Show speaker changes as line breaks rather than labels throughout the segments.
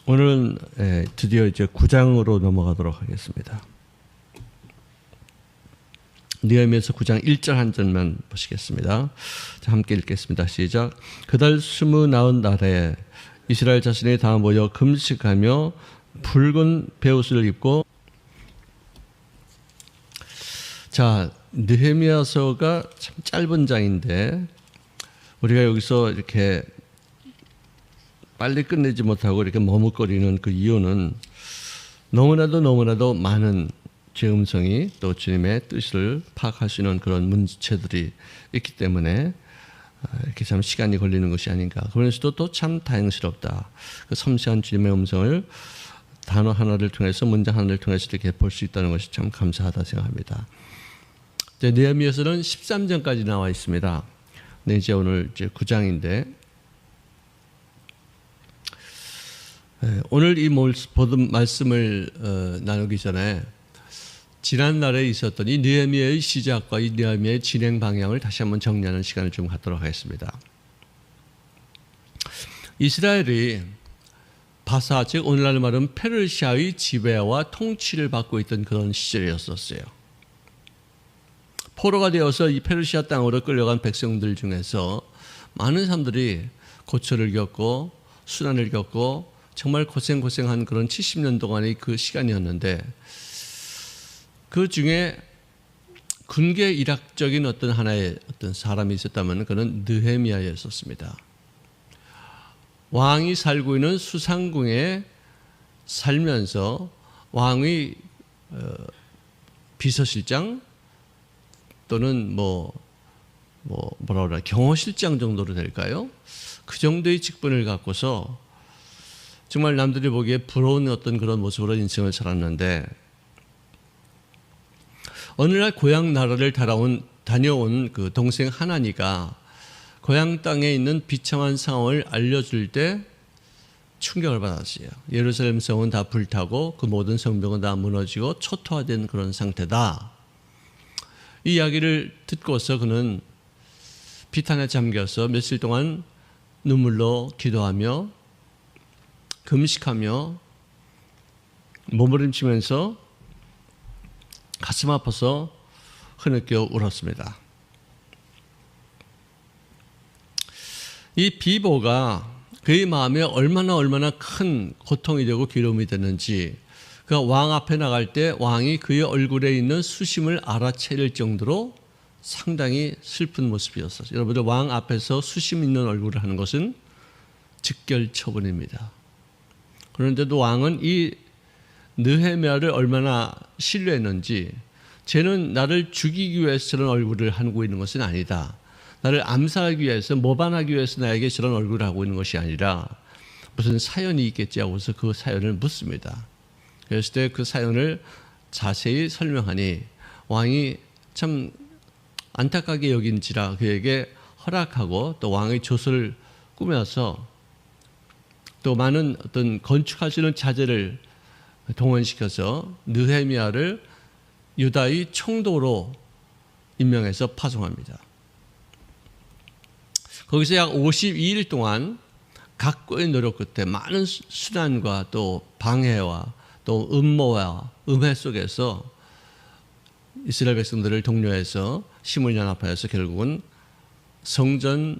오늘은 드디어 이제 9장으로 넘어가도록 하겠습니다. 느헤미야서 9장 1절 한 절만 보시겠습니다. 자, 함께 읽겠습니다. 시작. 그달 29날에 이스라엘 자손이 다 모여 금식하며 붉은 베옷을 입고. 자, 느헤미야서가 참 짧은 장인데 우리가 여기서 이렇게 빨리 끝내지 못하고 이렇게 머뭇거리는 그 이유는 너무나도 많은 제 음성이 또 주님의 뜻을 파악할 수 있는 그런 문체들이 있기 때문에 이렇게 참 시간이 걸리는 것이 아닌가. 그러면서도 또 참 다행스럽다. 그 섬세한 주님의 음성을 단어 하나를 통해서, 문장 하나를 통해서 이렇게 볼 수 있다는 것이 참 감사하다 생각합니다. 느헤미야서는 13장까지 나와 있습니다. 네, 이제 오늘 이제 9장인데 오늘 이 모든 말씀을 나누기 전에 지난날에 있었던 이 느헤미야의 시작과 이 느헤미야의 진행 방향을 다시 한번 정리하는 시간을 좀 갖도록 하겠습니다. 이스라엘이 바사, 즉 오늘날 말은 페르시아의 지배와 통치를 받고 있던 그런 시절이었었어요. 포로가 되어서 이 페르시아 땅으로 끌려간 백성들 중에서 많은 사람들이 고초를 겪고 수난을 겪고 정말 고생한 그런 70년 동안의 그 시간이었는데, 그 중에 군계 일학적인 어떤 하나의 어떤 사람이 있었다면 그는 느헤미야였었습니다. 왕이 살고 있는 수상궁에 살면서 왕의 비서실장 또는 뭐라 그러나 경호실장 정도로 될까요? 그 정도의 직분을 갖고서 정말 남들이 보기에 부러운 어떤 그런 모습으로 인생을 살았는데, 어느 날 고향 나라를 다녀온 그 동생 하나니가 고향 땅에 있는 비참한 상황을 알려줄 때 충격을 받았어요. 예루살렘 성은 다 불타고 그 모든 성벽은 다 무너지고 초토화된 그런 상태다. 이 이야기를 듣고서 그는 비탄에 잠겨서 며칠 동안 눈물로 기도하며 금식하며 몸부림치면서 가슴 아파서 흐느껴 울었습니다. 이 비보가 그의 마음에 얼마나 큰 고통이 되고 괴로움이 됐는지, 그가 왕 앞에 나갈 때 왕이 그의 얼굴에 있는 수심을 알아채릴 정도로 상당히 슬픈 모습이었어요. 여러분들, 왕 앞에서 수심 있는 얼굴을 하는 것은 즉결 처분입니다. 그런데도 왕은 이 느헤미야를 얼마나 신뢰했는지, 쟤는 나를 죽이기 위해서 저런 얼굴을 하고 있는 것은 아니다. 나를 암살하기 위해서, 모반하기 위해서 나에게 저런 얼굴을 하고 있는 것이 아니라 무슨 사연이 있겠지 하고서 그 사연을 묻습니다. 그랬을 때 그 사연을 자세히 설명하니 왕이 참 안타깝게 여긴지라 그에게 허락하고, 또 왕의 조서를 꾸며서 또 많은 어떤 건축할 수 있는 자재를 동원시켜서 느헤미야를 유다의 총독으로 임명해서 파송합니다. 거기서 약 52일 동안 각고의 노력 끝에 많은 수난과 또 방해와 또 음모와 음해 속에서 이스라엘 백성들을 독려해서 힘을 연합하여서 결국은 성전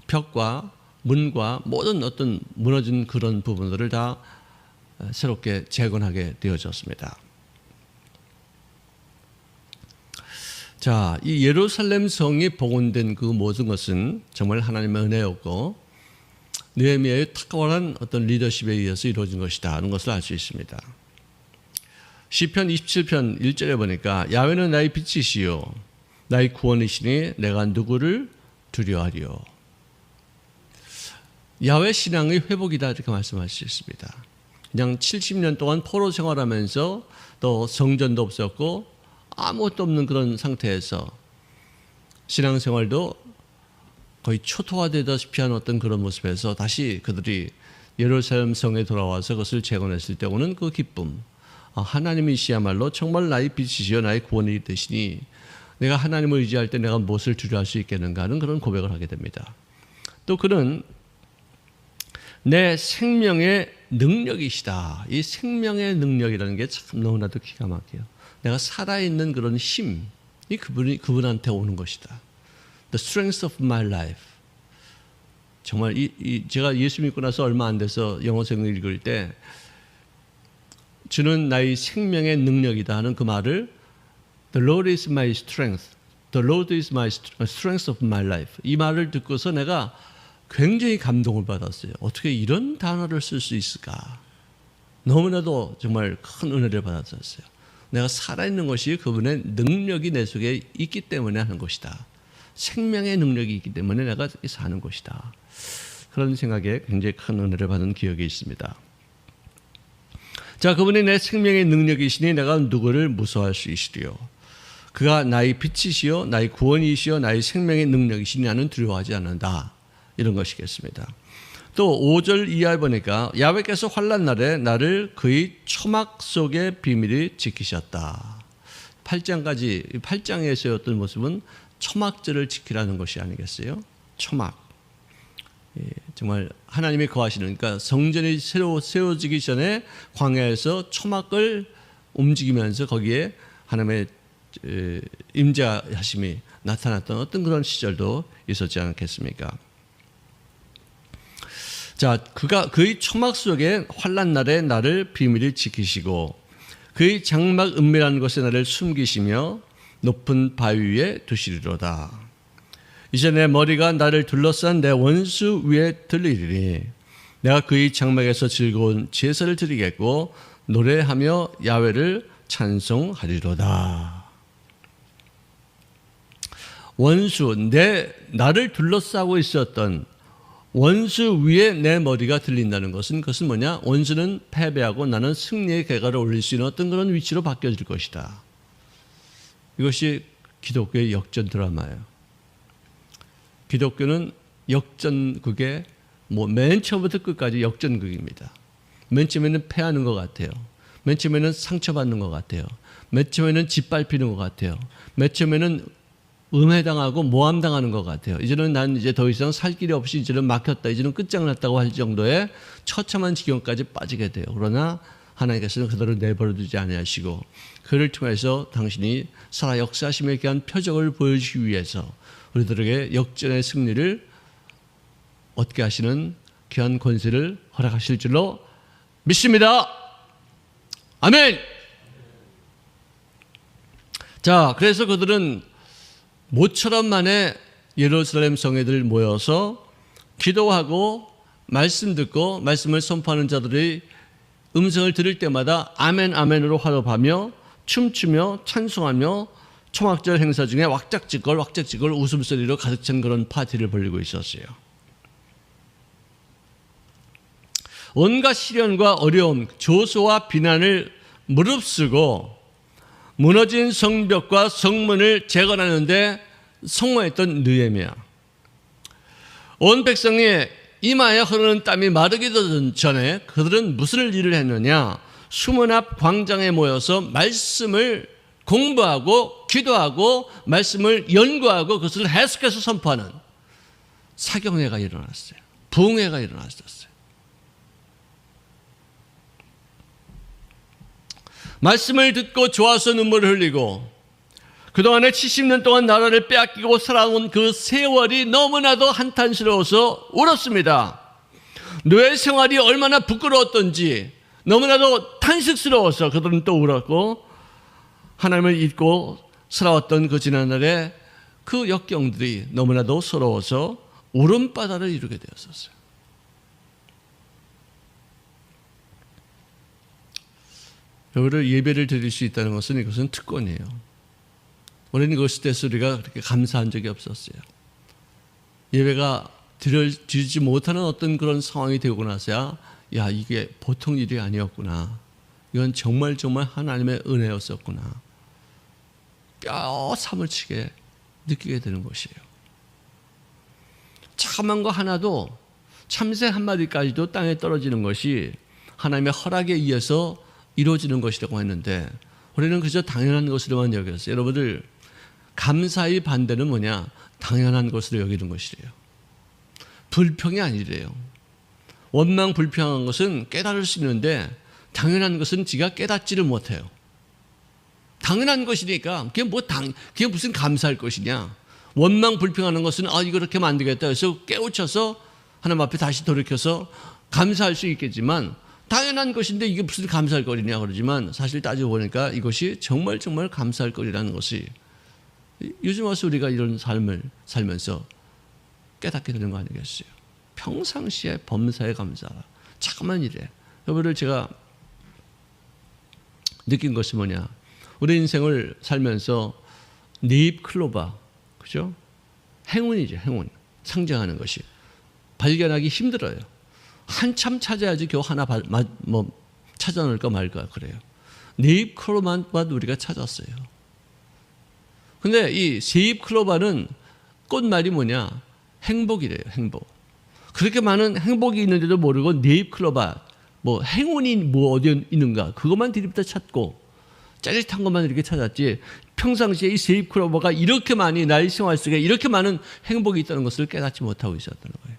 벽과 문과 모든 어떤 무너진 그런 부분들을 다 새롭게 재건하게 되어졌습니다. 자, 이 예루살렘 성이 복원된 그 모든 것은 정말 하나님의 은혜였고 느헤미야의 탁월한 어떤 리더십에 의해서 이루어진 것이다 하는 것을 알 수 있습니다. 시편 27편 1절에 보니까 야훼는 나의 빛이시요 나의 구원이시니 내가 누구를 두려워하리요. 야훼 신앙의 회복이다 이렇게 말씀할 수 있습니다. 그냥 70년 동안 포로 생활하면서 또 성전도 없었고 아무것도 없는 그런 상태에서 신앙생활도 거의 초토화되다시피 한 어떤 그런 모습에서 다시 그들이 예루살렘 성에 돌아와서 그것을 재건했을 때 오는 그 기쁨, 하나님이시야말로 정말 나의 빛이시여 나의 구원이 되시니 내가 하나님을 의지할 때 내가 무엇을 두려워할 수 있겠는가 하는 그런 고백을 하게 됩니다. 또 그는 내 생명의 능력이시다. 이 생명의 능력이라는 게 참 너무나도 기가 막혀요. 내가 살아있는 그런 힘이 그분한테 오는 것이다. The strength of my life. 정말 제가 예수 믿고 나서 얼마 안 돼서 영어성을 읽을 때 주는 나의 생명의 능력이다 하는 그 말을 The Lord is my strength. The Lord is my strength of my life. 이 말을 듣고서 내가 굉장히 감동을 받았어요. 어떻게 이런 단어를 쓸 수 있을까? 너무나도 정말 큰 은혜를 받았었어요. 내가 살아있는 것이 그분의 능력이 내 속에 있기 때문에 하는 것이다. 생명의 능력이 있기 때문에 내가 사는 것이다. 그런 생각에 굉장히 큰 은혜를 받은 기억이 있습니다. 자, 그분이 내 생명의 능력이시니 내가 누구를 무서워할 수 있으리요. 그가 나의 빛이시요 나의 구원이시요 나의 생명의 능력이시니 나는 두려워하지 않는다. 이런 것이겠습니다. 또 5절 이하에 보니까 야훼께서 환난 날에 나를 그의 초막 속의 비밀이 지키셨다. 8장까지 8장에서의 어떤 모습은 초막절을 지키라는 것이 아니겠어요? 초막. 정말 하나님이 거하시는, 그러니까 성전이 새로 세워지기 전에 광야에서 초막을 움직이면서 거기에 하나님의 임재하심이 나타났던 어떤 그런 시절도 있었지 않겠습니까? 자, 그의 초막 속에 환난 날에 나를 비밀을 지키시고 그의 장막 은밀한 곳에 나를 숨기시며 높은 바위 위에 두시리로다. 이제 내 머리가 나를 둘러싼 내 원수 위에 들리리니 내가 그의 장막에서 즐거운 제사를 드리겠고 노래하며 야훼를 찬송하리로다. 원수, 나를 둘러싸고 있었던 원수 위에 내 머리가 들린다는 것은 그것은 뭐냐? 원수는 패배하고 나는 승리의 궤가를 올릴 수 있는 어떤 그런 위치로 바뀌어질 것이다. 이것이 기독교의 역전 드라마예요. 기독교는 역전극의 맨 처음부터 끝까지 역전극입니다. 맨 처음에는 패하는 것 같아요. 맨 처음에는 상처받는 것 같아요. 맨 처음에는 짓밟히는 것 같아요. 맨 처음에는 음해당하고 모함당하는 것 같아요. 이제는 난 이제 더 이상 살 길이 없이 이제는 막혔다. 이제는 끝장났다고 할 정도의 처참한 지경까지 빠지게 돼요. 그러나 하나님께서는 그대로 내버려두지 아니하시고 그를 통해서 당신이 살아 역사하심에 대한 표적을 보여주기 위해서 우리들에게 역전의 승리를 얻게 하시는 귀한 권세를 허락하실 줄로 믿습니다. 아멘. 자, 그래서 그들은 모처럼 만에 예루살렘 성회들 모여서 기도하고 말씀 듣고 말씀을 선포하는 자들의 음성을 들을 때마다 아멘 아멘으로 화답하며 춤추며 찬송하며 초막절 행사 중에 왁작지껄 웃음소리로 가득 찬 그런 파티를 벌이고 있었어요. 온갖 시련과 어려움, 조소와 비난을 무릅쓰고 무너진 성벽과 성문을 재건하는데 성공했던 느헤미야. 온 백성이 이마에 흐르는 땀이 마르기도 전에 그들은 무슨 일을 했느냐? 수문 앞 광장에 모여서 말씀을 공부하고 기도하고 말씀을 연구하고 그것을 해석해서 선포하는 사경회가 일어났어요. 부흥회가 일어났었어요. 말씀을 듣고 좋아서 눈물을 흘리고 그동안에 70년 동안 나라를 빼앗기고 살아온 그 세월이 너무나도 한탄스러워서 울었습니다. 노예 생활이 얼마나 부끄러웠던지 너무나도 탄식스러워서 그들은 또 울었고 하나님을 잊고 살아왔던 그 지난날에 그 역경들이 너무나도 서러워서 울음바다를 이루게 되었었어요. 여기를 예배를 드릴 수 있다는 것은 이것은 특권이에요. 우리는 이것에 대해서 우리가 그렇게 감사한 적이 없었어요. 예배가 드리지 못하는 어떤 그런 상황이 되고 나서야 야, 이게 보통 일이 아니었구나. 이건 정말 하나님의 은혜였었구나. 뼈 사무치게 느끼게 되는 것이에요. 참한 거 하나도 참새 한 마리까지도 땅에 떨어지는 것이 하나님의 허락에 의해서 이루어지는 것이라고 했는데 우리는 그저 당연한 것으로만 여겼어요. 여러분들 감사의 반대는 뭐냐? 당연한 것으로 여기는 것이래요. 불평이 아니래요. 원망 불평한 것은 깨달을 수 있는데 당연한 것은 지가 깨닫지를 못해요. 당연한 것이니까 그게 무슨 감사할 것이냐. 원망 불평하는 것은 이거 그렇게 하면 안 되겠다 해서 깨우쳐서 하나님 앞에 다시 돌이켜서 감사할 수 있겠지만 당연한 것인데 이게 무슨 감사할 거리냐 그러지만 사실 따지고 보니까 이것이 정말 감사할 거리라는 것이 요즘 와서 우리가 이런 삶을 살면서 깨닫게 되는 거 아니겠어요? 평상시에 범사에 감사하라. 잠깐만 이래. 여러분들 제가 느낀 것이 뭐냐. 우리 인생을 살면서 네잎 클로바, 그죠? 행운이죠, 행운. 상징하는 것이. 발견하기 힘들어요. 한참 찾아야지 겨우 하나 찾아낼까 말까 그래요. 네잎 클로바만 우리가 찾았어요. 근데 이 세잎 클로바는 꽃말이 뭐냐? 행복이래요, 행복. 그렇게 많은 행복이 있는데도 모르고 네잎 클로바, 행운이 어디 있는가? 그것만 들이부터 찾고 짜릿한 것만 이렇게 찾았지 평상시에 이 세잎 클로버가 이렇게 많이 나의 생활 속에 이렇게 많은 행복이 있다는 것을 깨닫지 못하고 있었다는 거예요.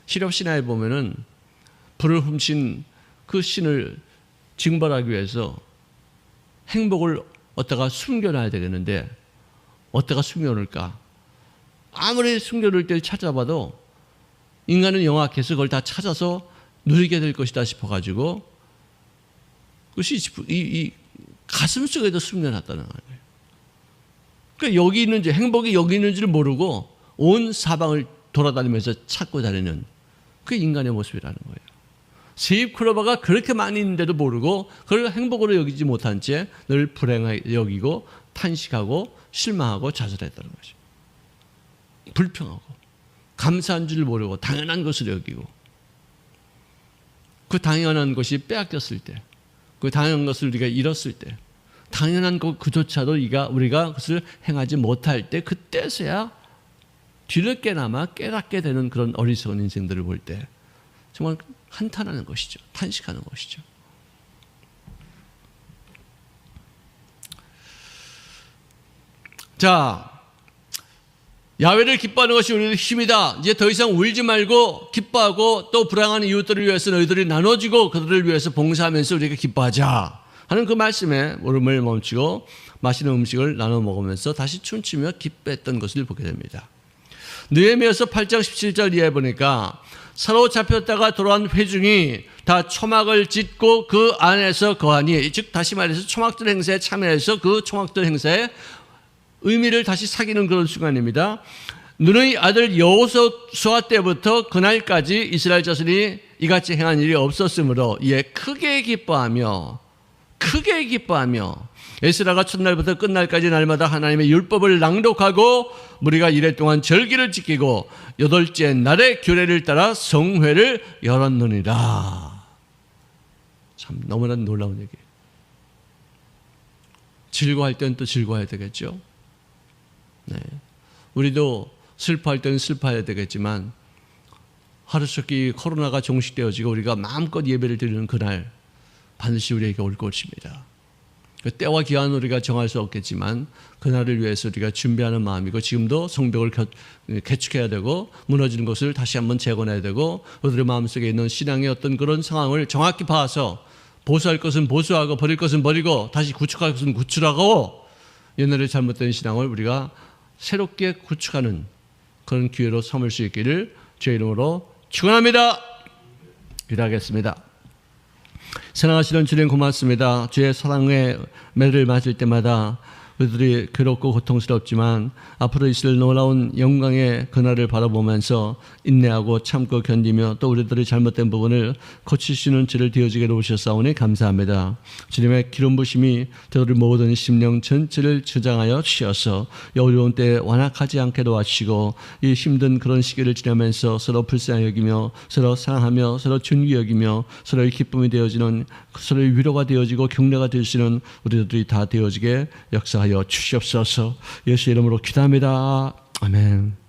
실업 신화에 보면은 불을 훔친 그 신을 징벌하기 위해서 행복을 어디다가 숨겨놔야 되겠는데 어디다가 숨겨놓을까? 아무리 숨겨놓을 때를 찾아봐도 인간은 영악해서 그걸 다 찾아서 누리게 될 것이다 싶어가지고 그것이 이 가슴 속에도 숨겨놨다는 거예요. 그러니까 여기 있는지 행복이 여기 있는지를 모르고 온 사방을 돌아다니면서 찾고 다니는 그 인간의 모습이라는 거예요. 세잎 클로버가 그렇게 많이 있는데도 모르고 그걸 행복으로 여기지 못한 채 늘 불행하게 여기고 탄식하고 실망하고 좌절했다는 거죠. 불평하고 감사한 줄 모르고 당연한 것을 여기고 그 당연한 것이 빼앗겼을 때 그 당연한 것을 우리가 잃었을 때 당연한 것 그조차도 우리가 그것을 행하지 못할 때 그때서야 뒤늦게나마 깨닫게 되는 그런 어리석은 인생들을 볼 때 정말 한탄하는 것이죠. 탄식하는 것이죠. 자, 야훼를 기뻐하는 것이 우리의 힘이다. 이제 더 이상 울지 말고 기뻐하고 또 불행한 이웃들을 위해서 너희들이 나눠주고 그들을 위해서 봉사하면서 우리가 기뻐하자 하는 그 말씀에 울음을 멈추고 맛있는 음식을 나눠 먹으면서 다시 춤추며 기뻐했던 것을 보게 됩니다. 느헤미야서 8장 17절 이하에 보니까 사로잡혔다가 돌아온 회중이 다 초막을 짓고 그 안에서 거하니, 즉 다시 말해서 초막절 행사에 참여해서 그 초막절 행사에 의미를 다시 사귀는 그런 순간입니다. 눈의 아들 여호수아 때부터 그날까지 이스라엘 자손이 이같이 행한 일이 없었으므로 이에 크게 기뻐하며 에스라가 첫날부터 끝날까지 날마다 하나님의 율법을 낭독하고 무리가 이래 동안 절기를 지키고 8째 날에 규례를 따라 성회를 열었느니라. 참 너무나 놀라운 얘기예요. 즐거워할 때는 또 즐거워해야 되겠죠. 네. 우리도 슬퍼할 때는 슬퍼해야 되겠지만 하루속히 코로나가 종식되어지고 우리가 마음껏 예배를 드리는 그날 반드시 우리에게 올 것입니다. 그 때와 기한은 우리가 정할 수 없겠지만 그날을 위해서 우리가 준비하는 마음이고 지금도 성벽을 개축해야 되고 무너지는 것을 다시 한번 재건해야 되고 우리의 마음속에 있는 신앙의 어떤 그런 상황을 정확히 봐서 보수할 것은 보수하고 버릴 것은 버리고 다시 구축할 것은 구축하고 옛날에 잘못된 신앙을 우리가 새롭게 구축하는 그런 기회로 삼을 수 있기를 주의 이름으로 축원합니다. 기도하겠습니다. 사랑하시는 주님 고맙습니다. 주의 사랑의 매를 맞을 때마다 우리들이 괴롭고 고통스럽지만 앞으로 있을 놀라운 영광의 그날을 바라보면서 인내하고 참고 견디며 또 우리들의 잘못된 부분을 고치시는 주를 되어지게 도우셨사오니 감사합니다. 주님의 기름 부심이 저를 모든 심령 전체를 주장하여 주셔서 어려운 때에 완악하지 않게 도와주시고 이 힘든 그런 시기를 지나면서 서로 불쌍히 여기며 서로 사랑하며 서로 존귀 여기며 서로의 기쁨이 되어지는 서로의 위로가 되어지고 격려가 되시는 우리들이 다 되어지게 역사하여 주시옵소서. 예수 이름으로 기도합니다. 아멘.